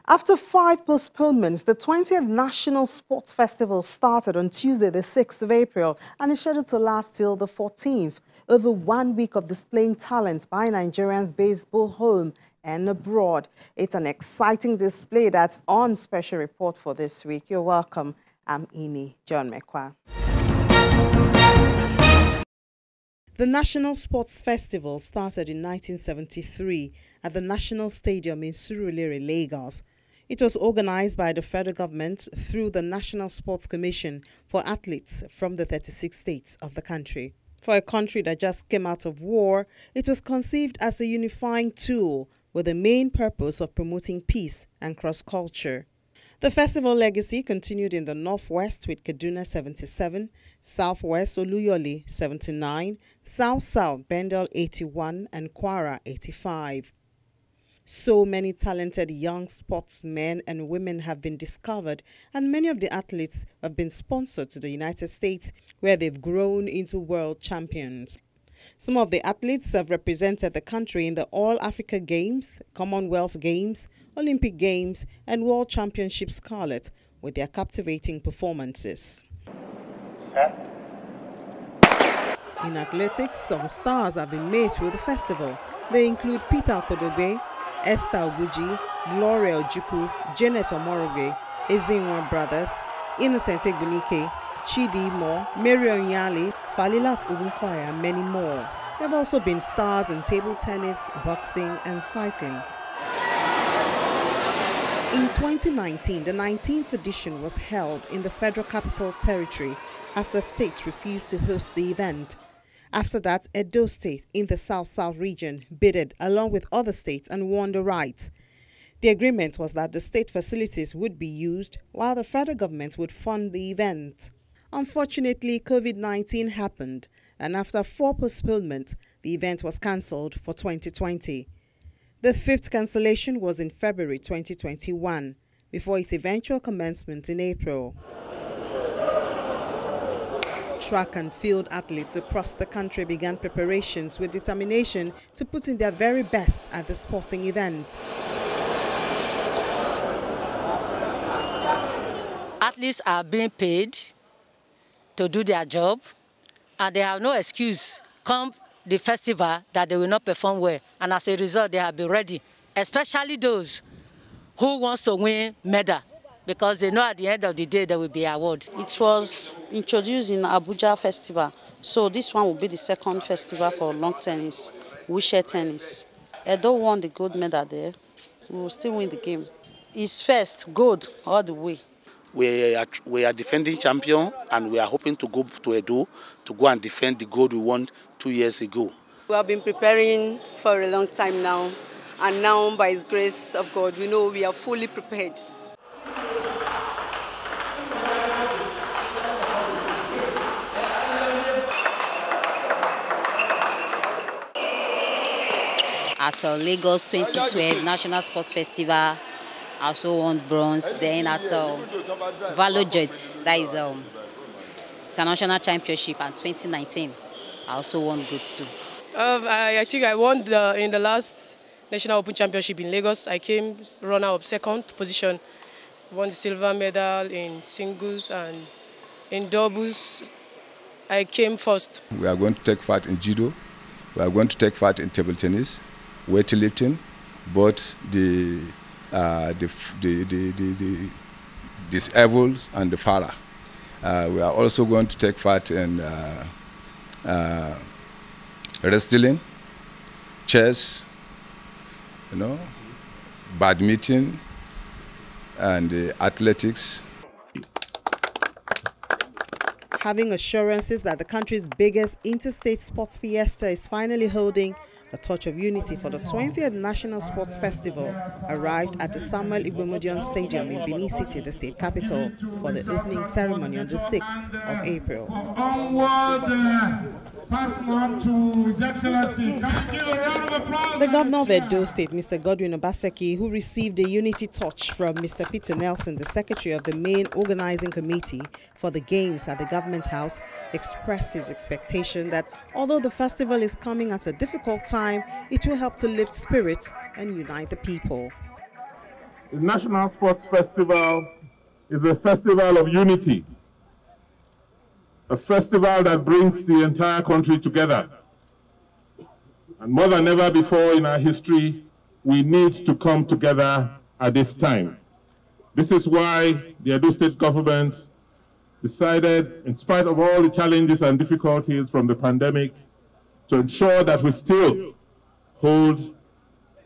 After 5 postponements, the 20th National Sports Festival started on Tuesday, the 6th of April, and is scheduled to last till the 14th. Over 1 week of displaying talent by Nigerians based both home and abroad. It's an exciting display that's on special report for this week. You're welcome. I'm Ini John Mekwa. The National Sports Festival started in 1973 at the National Stadium in Surulere, Lagos. It was organized by the federal government through the National Sports Commission for athletes from the 36 states of the country. For a country that just came out of war, it was conceived as a unifying tool with the main purpose of promoting peace and cross-culture. The festival legacy continued in the Northwest with Kaduna 77, Southwest Oluyole 79, South-South Bendel 81 and Kwara 85. So many talented young sportsmen and women have been discovered, and many of the athletes have been sponsored to the United States, where they've grown into world champions. Some of the athletes have represented the country in the All Africa Games, Commonwealth Games, Olympic Games, and World Championship Scarlet with their captivating performances. In athletics, some stars have been made through the festival. They include Peter Okodobe, Esther Oguji, Gloria Ojukwu, Janet Omoroge, Ezinwa Brothers, Innocent Egbunike, Chidi Mo, Mary Onyali, Falilat Ogunkoya, and many more. There have also been stars in table tennis, boxing, and cycling. In 2019, the 19th edition was held in the Federal Capital Territory after states refused to host the event. After that, Edo State in the South-South region bidded along with other states and won the right. The agreement was that the state facilities would be used while the federal government would fund the event. Unfortunately, COVID-19 happened, and after 4 postponements, the event was cancelled for 2020. The 5th cancellation was in February 2021, before its eventual commencement in April. Track and field athletes across the country began preparations with determination to put in their very best at the sporting event. Athletes are being paid to do their job, and they have no excuse come the festival that they will not perform well, and as a result they have been ready, especially those who want to win medal, because they know at the end of the day there will be an award. It was introduced in Abuja Festival, so this one will be the second festival for long tennis, wheelchair tennis. Edo won the gold medal there. We will still win the game. It's first, gold all the way. We are defending champion, and we are hoping to go to Edo to go and defend the gold we won 2 years ago. We have been preparing for a long time now, and now by His grace of God, we know we are fully prepared. At Lagos 2012 National Sports Festival, I also won bronze. Then at Valo Jets, that is International Championship, and 2019, I also won goods too. I think I won in the last National Open Championship in Lagos. I came runner-up second position, won the silver medal in singles, and in doubles I came first. We are going to take part in judo. We are going to take part in table tennis, weightlifting, both the disabled and the para. We are also going to take part in wrestling, chess, badminton, and athletics. Having assurances that the country's biggest interstate sports fiesta is finally holding a touch of unity for the 20th National Sports Festival arrived at the Samuel Igbomodion Stadium in Benin City, the state capital, for the opening ceremony on the 6th of April. Passing on to His Excellency. Can we give a round of applause? The governor of Edo State, Mr. Godwin Obaseki, who received a unity touch from Mr. Peter Nelson, the secretary of the main organizing committee for the games at the government house, expressed his expectation that although the festival is coming at a difficult time, it will help to lift spirits and unite the people. The National Sports Festival is a festival of unity, a festival that brings the entire country together. And more than ever before in our history, we need to come together at this time. This is why the Edo State government decided, in spite of all the challenges and difficulties from the pandemic, to ensure that we still hold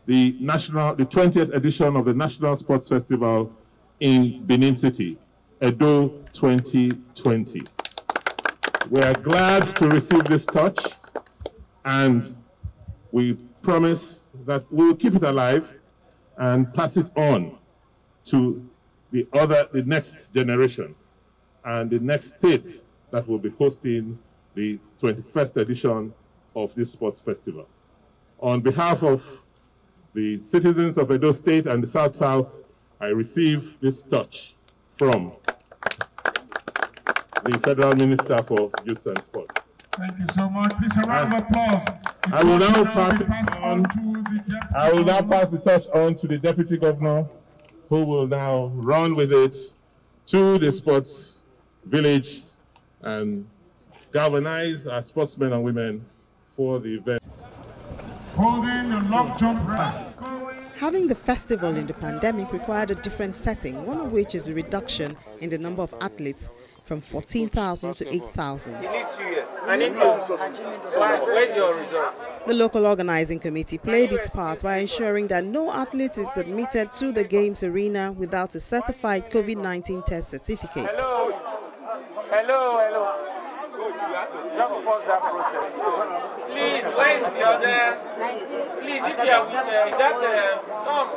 the 20th edition of the National Sports Festival in Benin City, Edo 2020. We are glad to receive this touch, and we promise that we'll keep it alive and pass it on to the next generation and the next states that will be hosting the 21st edition of this sports festival. On behalf of the citizens of Edo State and the South-South, I receive this touch from the Federal Minister for Youth and Sports. Thank you so much. Please a round of applause. I will now pass the touch on to the Deputy Governor, who will now run with it to the sports village and galvanize our sportsmen and women for the event. Holding the long jump race. Having the festival in the pandemic required a different setting, one of which is a reduction in the number of athletes from 14,000 to 8,000. Where's your result? The local organizing committee played its part by ensuring that no athlete is admitted to the games arena without a certified COVID-19 test certificate. Hello. Just pause that process. Please, where is the other? Please, if you are with, is that, come.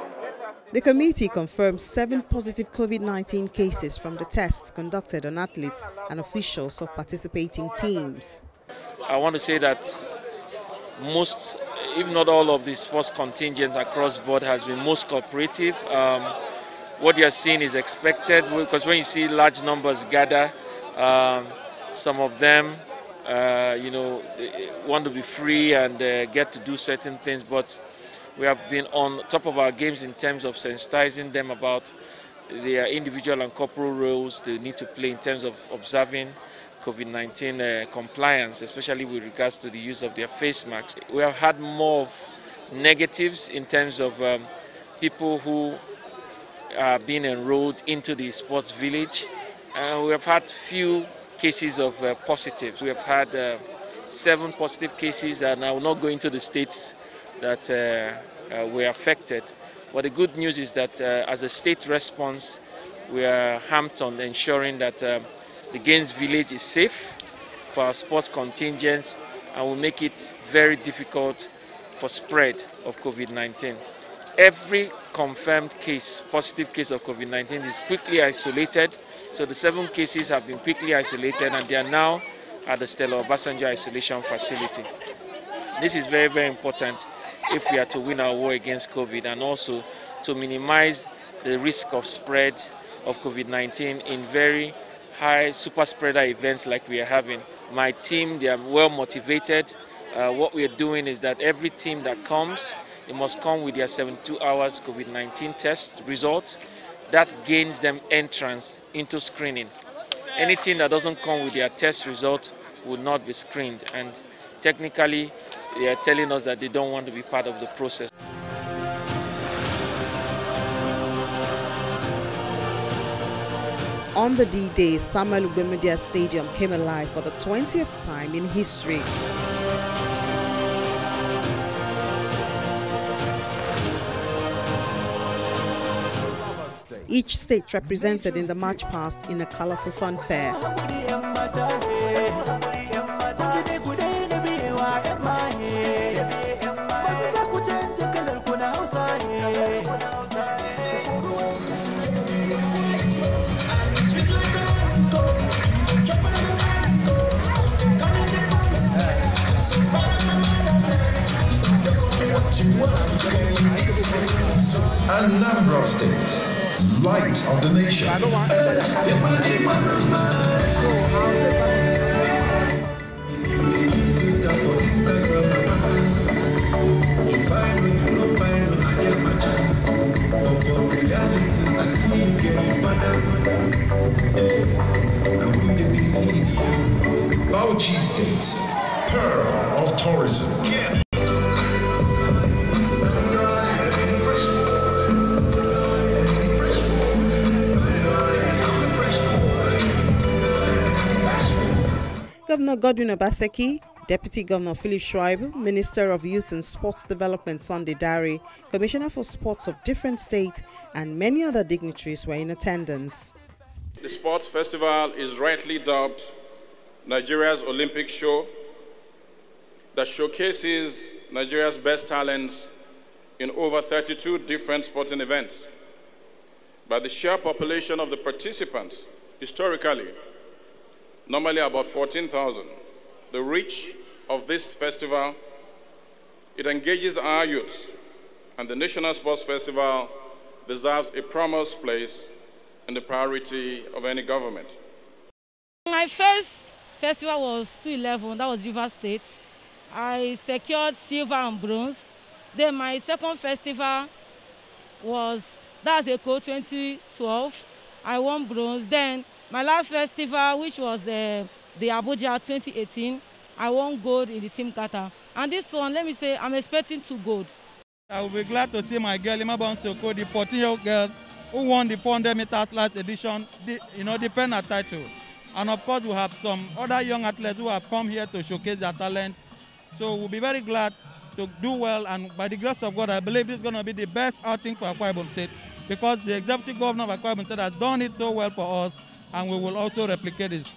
The committee confirmed 7 positive COVID-19 cases from the tests conducted on athletes and officials of participating teams. I want to say that most, if not all, of the sports contingents across board has been most cooperative. What you are seeing is expected, because when you see large numbers gather, some of them want to be free and get to do certain things, but we have been on top of our games in terms of sensitizing them about their individual and corporal roles they need to play in terms of observing COVID-19 compliance, especially with regards to the use of their face masks. We have had more negatives in terms of people who are being enrolled into the sports village. We have had few cases of positives. We have had 7 positive cases, and I will not go into the states that were affected. But the good news is that as a state response, we are hamped on ensuring that the Games Village is safe for our sports contingents and will make it very difficult for spread of COVID-19. Every confirmed case, positive case of COVID-19 is quickly isolated. So the 7 cases have been quickly isolated and they are now at the Stella Obasanjo Isolation Facility. This is very, very important if we are to win our war against COVID and also to minimize the risk of spread of COVID-19 in very high super spreader events like we are having. My team, they are well motivated. What we are doing is that every team that comes, they must come with their 72 hours COVID-19 test result. That gains them entrance into screening. Anything that doesn't come with their test result will not be screened. And technically, they are telling us that they don't want to be part of the process. On the D-Day, Samuel Ugbemudia Stadium came alive for the 20th time in history. Each state represented in the march past in a colorful funfair. Anambra State, light of the nation. Bauchi State, pearl of tourism. Governor Godwin Obaseki, Deputy Governor Philip Schreiber, Minister of Youth and Sports Development Sunday Dari, Commissioner for Sports of different states, and many other dignitaries were in attendance. The sports festival is rightly dubbed Nigeria's Olympic show that showcases Nigeria's best talents in over 32 different sporting events. By the sheer population of the participants, historically, normally about 14,000, the reach of this festival, it engages our youth, and the National Sports Festival deserves a prominent place in the priority of any government. My first festival was 2011, that was Rivers State. I secured silver and bronze. Then my second festival was, that's Eco 2012. I won bronze. Then my last festival, which was the Abuja 2018, I won gold in the team kata. And this one, let me say, I'm expecting 2 gold. I will be glad to see my girl, Imabon Soko, the 14-year-old girl who won the 400 meters last edition, defend her title. And of course, we have some other young athletes who have come here to showcase their talent. So we'll be very glad to do well. And by the grace of God, I believe this is going to be the best outing for Akwa Ibom State, because the executive governor of Akwa Ibom State has done it so well for us, and we will also replicate it.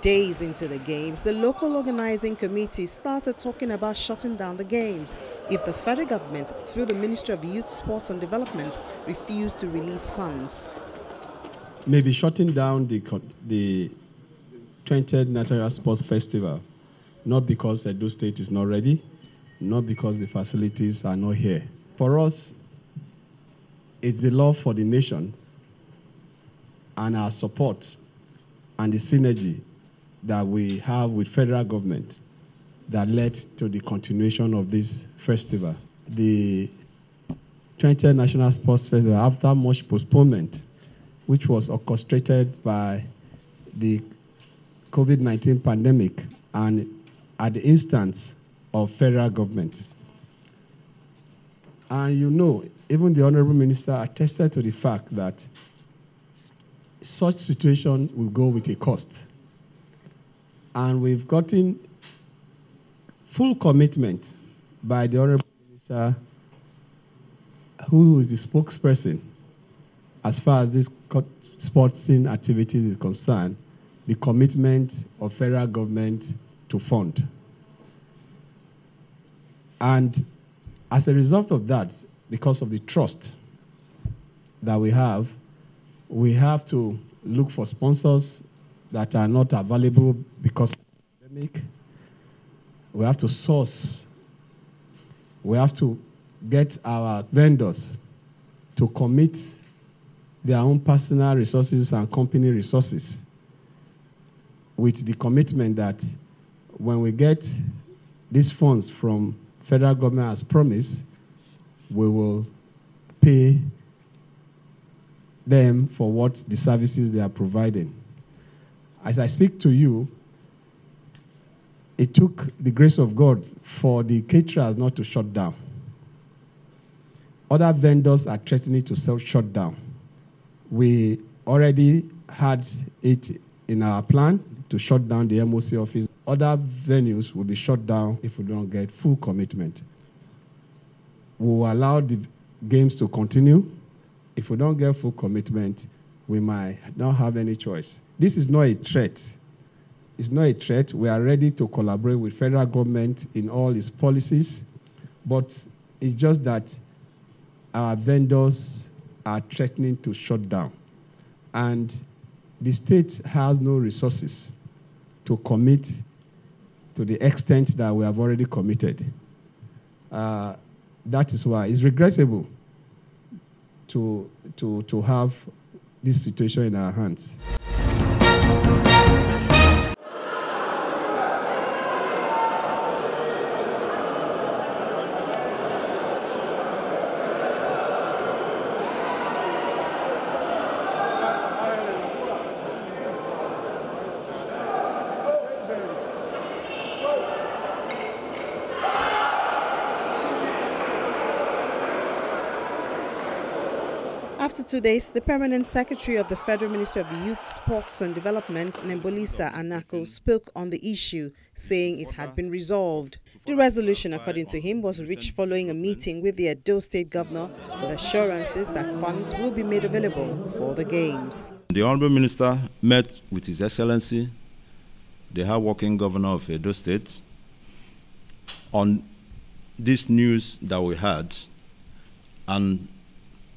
Days into the games, the local organizing committee started talking about shutting down the games if the federal government, through the Ministry of Youth, Sports and Development, refused to release funds. Maybe shutting down the 20th Nat'l Sports Festival, not because Edo State is not ready, not because the facilities are not here. For us, it's the love for the nation and our support and the synergy that we have with federal government that led to the continuation of this festival. The 20th National Sports Festival, after much postponement, which was orchestrated by the COVID-19 pandemic and at the instance of federal government. And you know, even the Honorable Minister attested to the fact that such situation will go with a cost. And we've gotten full commitment by the Honorable Minister, who is the spokesperson as far as this sporting activities is concerned, the commitment of federal government to fund. And as a result of that, because of the trust that we have to look for sponsors that are not available because of the pandemic. We have to source. We have to get our vendors to commit their own personal resources and company resources with the commitment that when we get these funds from federal government as promised, we will pay them for what the services they are providing. As I speak to you, it took the grace of God for the caterers not to shut down. Other vendors are threatening to shut down. We already had it in our plan to shut down the MOC office. Other venues will be shut down if we don't get full commitment. We will allow the games to continue. If we don't get full commitment, we might not have any choice. This is not a threat. It's not a threat. We are ready to collaborate with federal government in all its policies, but it's just that our vendors are threatening to shut down. And the state has no resources to commit to the extent that we have already committed. That is why it's regrettable to have this situation in our hands. After 2 days, the Permanent Secretary of the Federal Ministry of Youth, Sports and Development, Nembolisa Anako, spoke on the issue, saying it had been resolved. The resolution, according to him, was reached following a meeting with the Edo State Governor with assurances that funds will be made available for the Games. The Honourable Minister met with His Excellency, the hard-working Governor of Edo State, on this news that we had and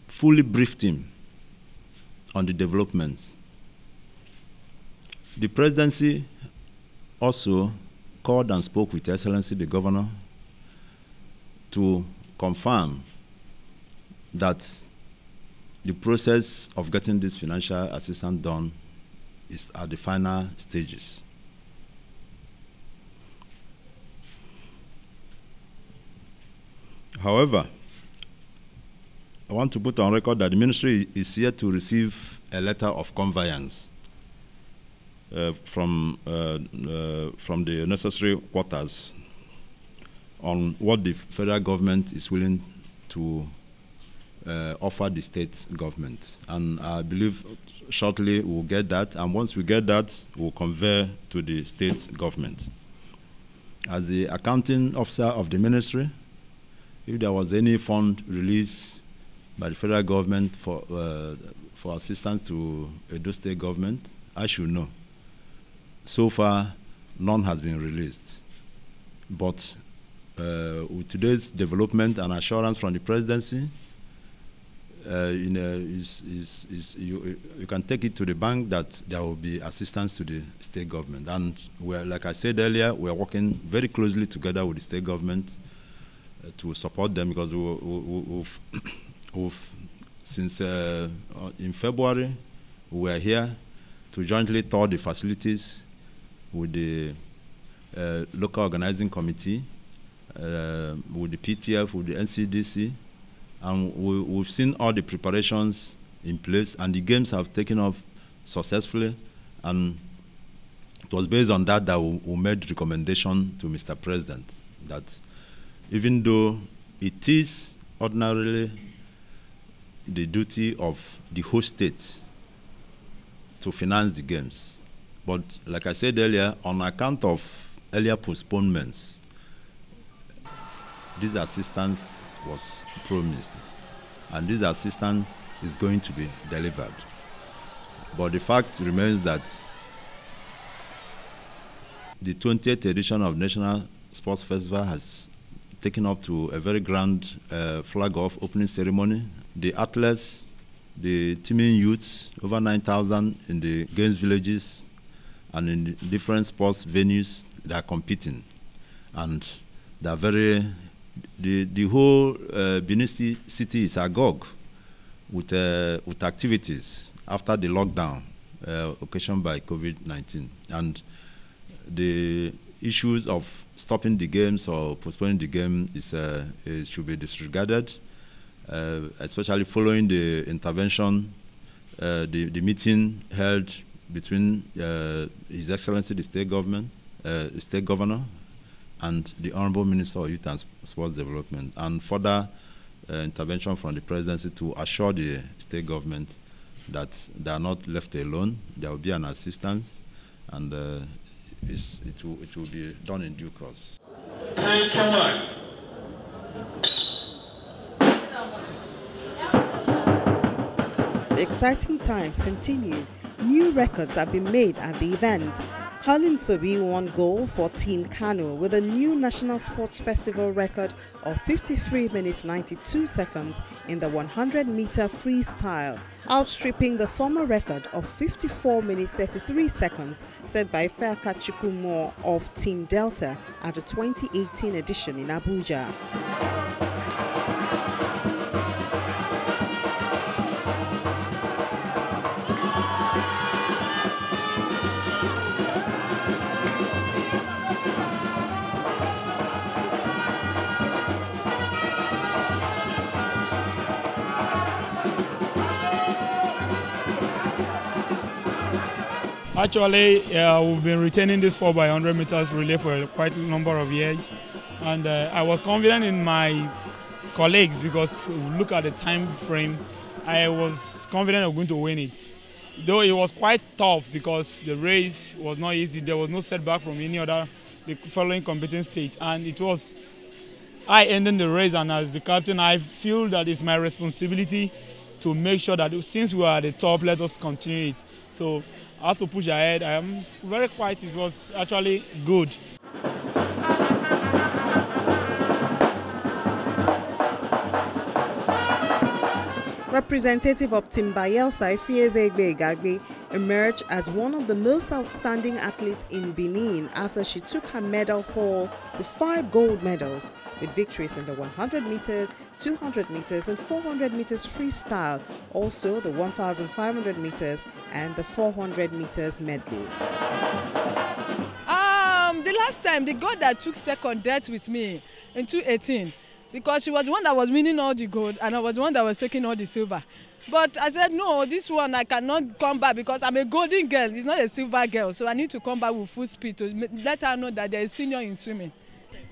fully briefed him on the developments. The Presidency also called and spoke with Excellency the Governor to confirm that the process of getting this financial assistance done is at the final stages. However, I want to put on record that the Ministry is yet to receive a letter of conveyance from the necessary quarters on what the federal government is willing to offer the state government. And I believe shortly we'll get that, and once we get that, we'll convey to the state government. As the accounting officer of the ministry, if there was any fund released by the federal government for assistance to Edo State government, I should know. So far, none has been released. But with today's development and assurance from the Presidency, you can take it to the bank that there will be assistance to the state government. And like I said earlier, we are working very closely together with the state government to support them, because since in February, we are here to jointly tour the facilities with the local organizing committee, with the PTF, with the NCDC, and we've seen all the preparations in place, and the games have taken off successfully, and it was based on that we made recommendation to Mr. President that even though it is ordinarily the duty of the host state to finance the games, but like I said earlier, on account of earlier postponements, this assistance was promised, and this assistance is going to be delivered. But the fact remains that the 20th edition of National Sports Festival has taken up to a very grand flag-off opening ceremony. The athletes, the teaming youths, over 9,000 in the games villages and in different sports venues, they are competing. And they are the whole Benin City is agog with activities after the lockdown occasioned by COVID-19. And the issues of stopping the games or postponing the game should be disregarded, especially following the intervention, the meeting held between His Excellency the State Governor, and the Honourable Minister of Youth and Sports Development, and further intervention from the Presidency to assure the state government that they are not left alone. There will be an assistance, and it will be done in due course. Exciting times continue. New records have been made at the event. Colin Sobi won gold for Team Kano with a new National Sports Festival record of 53 minutes 92 seconds in the 100-meter freestyle, outstripping the former record of 54 minutes 33 seconds set by Feaka Chukwumo of Team Delta at the 2018 edition in Abuja. Actually, we've been retaining this 4x100 meters relay for quite a number of years, and I was confident in my colleagues because look at the time frame I was confident of going to win it. Though it was quite tough because the race was not easy. There was no setback from any other the following competing state, and it was I ended the race, and as the captain, I feel that it's my responsibility to make sure that since we are at the top, let us continue it. So I have to push ahead. I am very quiet. It was actually good. Representative of Team Bayelsa, Ifiezegbe Igagbe, emerged as one of the most outstanding athletes in Benin after she took her medal haul to 5 gold medals, with victories in the 100 meters, 200 meters, and 400 meters freestyle, also the 1,500 meters and the 400 meters medley. The last time, the girl that took second dealt with me in 2018. Because she was the one that was winning all the gold and I was the one that was taking all the silver. But I said, no, this one I cannot come back because I'm a golden girl. It's not a silver girl. So I need to come back with full speed to let her know that there is senior in swimming.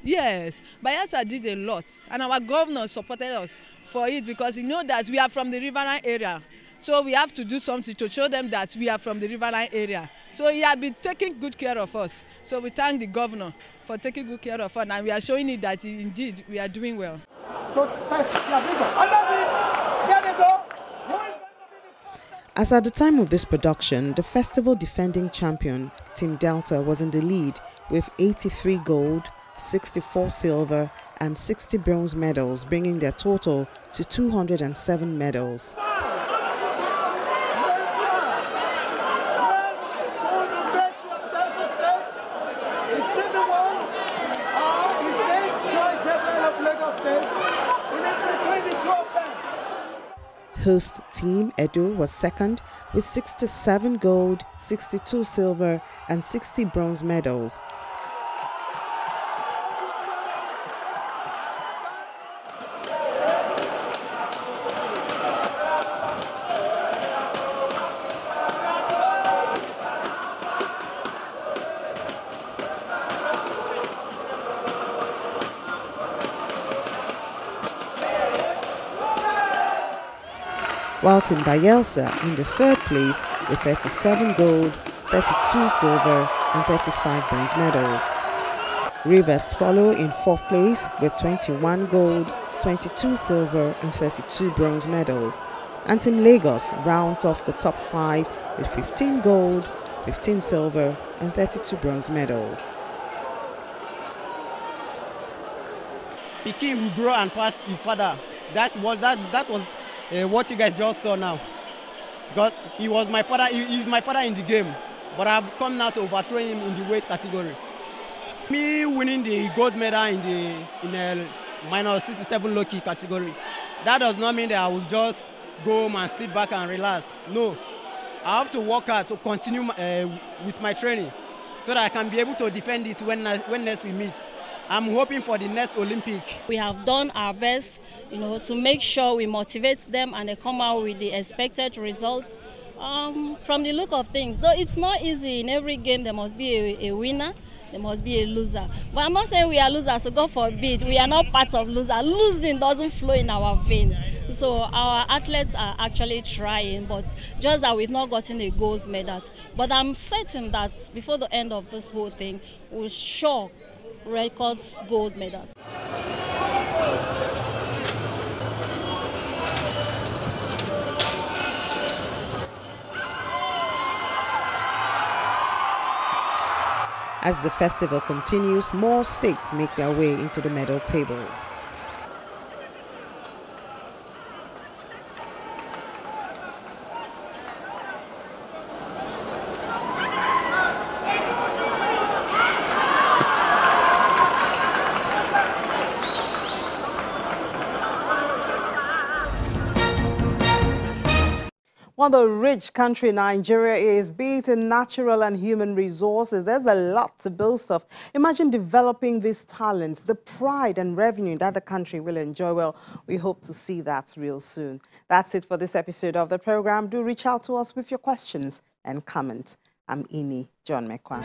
Yes, Bayelsa did a lot. And our governor supported us for it because he knows that we are from the riverine area. So we have to do something to show them that we are from the riverine area. So he has been taking good care of us. So we thank the governor for taking good care of us, and we are showing it that indeed we are doing well. As at the time of this production, the festival defending champion, Team Delta, was in the lead with 83 gold, 64 silver, and 60 bronze medals, bringing their total to 207 medals. Host Team Edo was second with 67 gold, 62 silver, and 60 bronze medals. While Team Bayelsa in the third place with 37 gold, 32 silver, and 35 bronze medals. Rivers follow in fourth place with 21 gold, 22 silver, and 32 bronze medals. And Team Lagos rounds off the top 5 with 15 gold, 15 silver, and 32 bronze medals. Pikin will grow and pass his father. That was what you guys just saw now. Because he was my father, he's my father in the game. But I've come now to overthrow him in the weight category. Me winning the gold medal in the minor 67 low-key category, that does not mean that I will just go home and sit back and relax. No, I have to work hard to continue with my training so that I can be able to defend it when next we meet. I'm hoping for the next Olympic. We have done our best, to make sure we motivate them and they come out with the expected results. From the look of things, though it's not easy, in every game there must be a winner, there must be a loser. But I'm not saying we are losers, so God forbid, we are not part of losers. Losing doesn't flow in our vein. So our athletes are actually trying, but just that we've not gotten a gold medal. But I'm certain that before the end of this whole thing, we'll show records gold medals. As the festival continues, more states make their way into the medal table. What a rich country Nigeria is, be it in natural and human resources. There's a lot to boast of. Imagine developing these talents, the pride and revenue that the country will enjoy. Well, we hope to see that real soon. That's it for this episode of the program. Do reach out to us with your questions and comments. I'm Ini John Mekwa.